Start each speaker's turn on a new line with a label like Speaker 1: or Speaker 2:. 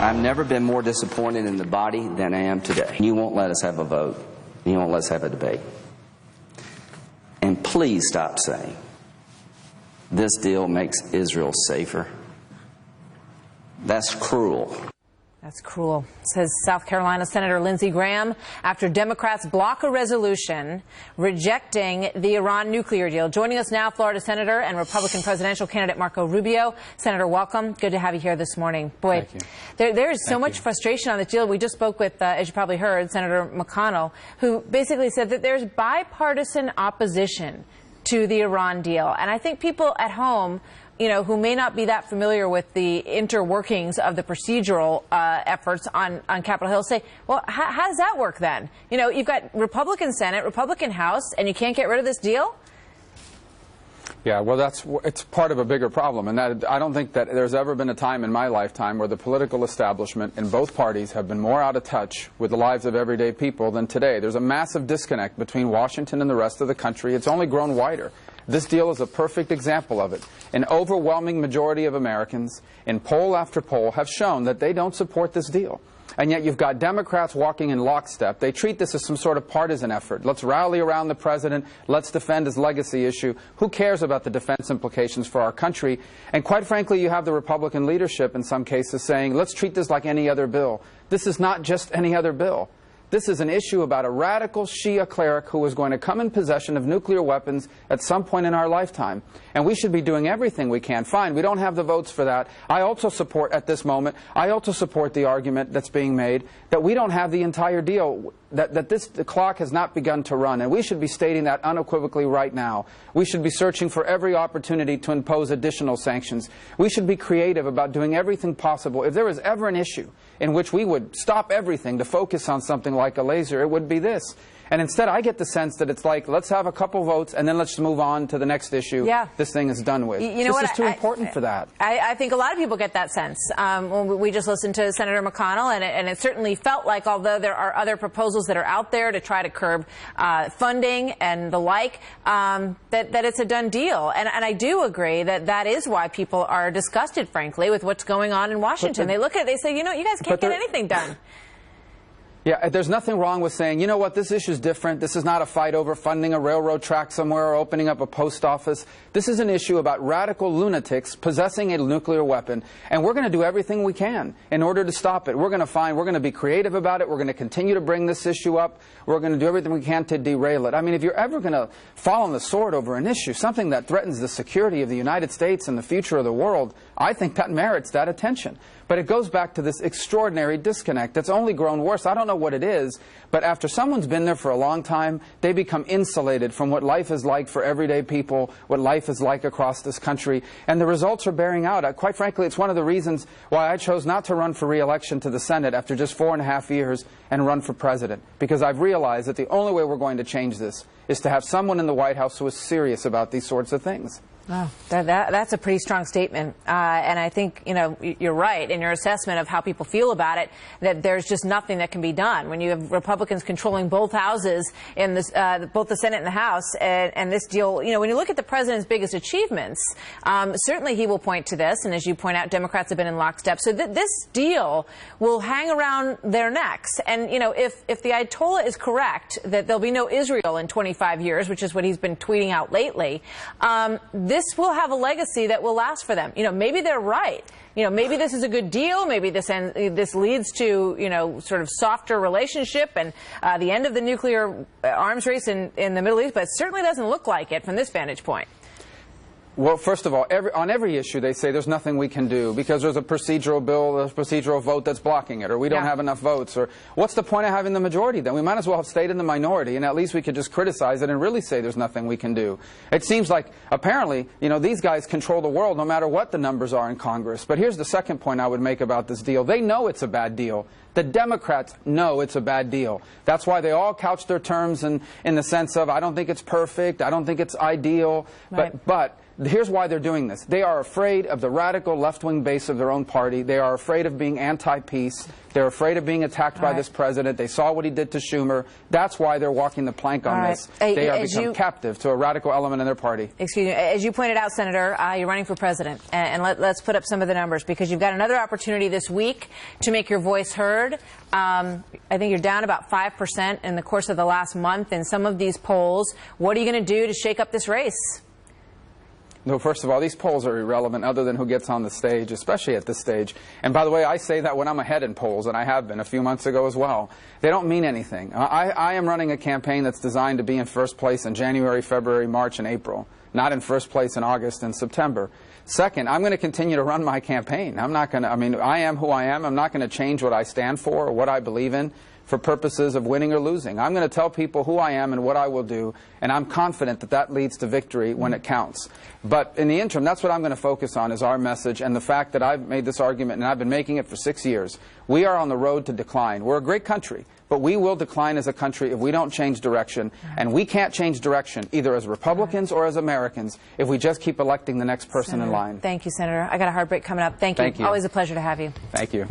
Speaker 1: I've never been more disappointed in the body than I am today. You won't let us have a vote. You won't let us have a debate. And please stop saying this deal makes Israel safer. That's cruel.
Speaker 2: That's cruel, says South Carolina Senator Lindsey Graham after Democrats block a resolution rejecting the Iran nuclear deal. Joining us now, Florida Senator and Republican presidential candidate Marco Rubio. Senator, welcome. Good to have you here this morning. Boy, there is so much frustration on this deal. We just spoke with, as you probably heard, Senator McConnell, who basically said that there's bipartisan opposition to the Iran deal. And I think people at home, you know, who may not be that familiar with the interworkings of the procedural efforts on Capitol Hill say, well, how does that work then? You know, you've got Republican Senate, Republican House, and you can't get rid of this deal?
Speaker 3: Yeah, well, it's part of a bigger problem, and that I don't think that there's ever been a time in my lifetime where the political establishment in both parties have been more out of touch with the lives of everyday people than today. There's a massive disconnect between Washington and the rest of the country. It's only grown wider. This deal is a perfect example of it. An overwhelming majority of Americans, in poll after poll, have shown that they don't support this deal. And yet you've got Democrats walking in lockstep. They treat this as some sort of partisan effort. Let's rally around the president. Let's defend his legacy issue. Who cares about the defense implications for our country? And quite frankly, you have the Republican leadership in some cases saying, let's treat this like any other bill. This is not just any other bill. This is an issue about a radical Shia cleric who is going to come in possession of nuclear weapons at some point in our lifetime. And we should be doing everything we can. Fine, we don't have the votes for that. I also support, at this moment, I also support the argument that's being made that we don't have the entire deal, that the clock has not begun to run. And we should be stating that unequivocally right now. We should be searching for every opportunity to impose additional sanctions. We should be creative about doing everything possible. If there is ever an issue in which we would stop everything to focus on something like a laser, it would be this. And instead, I get the sense that it's like, let's have a couple votes, and then let's move on to the next issue this thing is done with.
Speaker 2: You know what?
Speaker 3: This is too important for that.
Speaker 2: I think a lot of people get that sense. We just listened to Senator McConnell, and it certainly felt like, although there are other proposals that are out there to try to curb funding and the like, that it's a done deal. And I do agree that that is why people are disgusted, frankly, with what's going on in Washington. They look at it, they say, you know, you guys can't get anything done.
Speaker 3: Yeah, there's nothing wrong with saying, you know what, this issue is different. This is not a fight over funding a railroad track somewhere or opening up a post office. This is an issue about radical lunatics possessing a nuclear weapon, and we're going to do everything we can in order to stop it. We're going to be creative about it. We're going to continue to bring this issue up. We're going to do everything we can to derail it. I mean, if you're ever going to fall on the sword over an issue, something that threatens the security of the United States and the future of the world, I think that merits that attention. But it goes back to this extraordinary disconnect that's only grown worse. I don't know what it is, but after someone's been there for a long time, they become insulated from what life is like for everyday people, what life is like across this country, and the results are bearing out. Quite frankly, it's one of the reasons why I chose not to run for re-election to the Senate after just 4.5 years and run for president, because I've realized that the only way we're going to change this is to have someone in the White House who is serious about these sorts of things.
Speaker 2: Wow, that's a pretty strong statement, and I think, you know, you're right in your assessment of how people feel about it, that there's just nothing that can be done when you have Republicans controlling both houses in this, both the Senate and the House, and this deal. You know, when you look at the president's biggest achievements, certainly he will point to this, and as you point out, Democrats have been in lockstep. So this deal will hang around their necks, and you know, if the Ayatollah is correct that there'll be no Israel in 25 years, which is what he's been tweeting out lately, this will have a legacy that will last for them. You know, maybe they're right. You know, maybe this is a good deal. Maybe this leads to, you know, sort of softer relationship and the end of the nuclear arms race in the Middle East, but it certainly doesn't look like it from this vantage point.
Speaker 3: Well, first of all, on every issue they say there's nothing we can do because there's a procedural bill, a procedural vote that's blocking it, or we don't have enough votes, or what's the point of having the majority then? We might as well have stayed in the minority, and at least we could just criticize it and really say there's nothing we can do. It seems like, apparently, you know, these guys control the world no matter what the numbers are in Congress. But here's the second point I would make about this deal. They know it's a bad deal. The Democrats know it's a bad deal. That's why they all couch their terms in the sense of, I don't think it's perfect, I don't think it's ideal, but Here's why they're doing this. They are afraid of the radical left-wing base of their own party. They are afraid of being anti-peace. They're afraid of being attacked by this president. They saw what he did to Schumer. That's why they're walking the plank on this. They are become captive to a radical element in their party.
Speaker 2: Excuse me. As you pointed out, Senator, you're running for president. And let's put up some of the numbers, because you've got another opportunity this week to make your voice heard. I think you're down about 5% in the course of the last month in some of these polls. What are you going to do to shake up this race?
Speaker 3: No, first of all, these polls are irrelevant other than who gets on the stage, especially at this stage. And by the way, I say that when I'm ahead in polls, and I have been a few months ago as well. They don't mean anything. I am running a campaign that's designed to be in first place in January, February, March, and April, not in first place in August and September. Second, I'm going to continue to run my campaign. I'm not going to, I am who I am. I'm not going to change what I stand for or what I believe in for purposes of winning or losing. I'm going to tell people who I am and what I will do, and I'm confident that that leads to victory when it counts. But in the interim, that's what I'm going to focus on, is our message and the fact that I've made this argument, and I've been making it for 6 years. We are on the road to decline. We're a great country, but we will decline as a country if we don't change direction. And we can't change direction, either as Republicans or as Americans, if we just keep electing the next person in line.
Speaker 2: Thank you, Senator. I got a hard break coming up. Thank you.
Speaker 3: Thank you.
Speaker 2: Always a pleasure to have you.
Speaker 3: Thank you.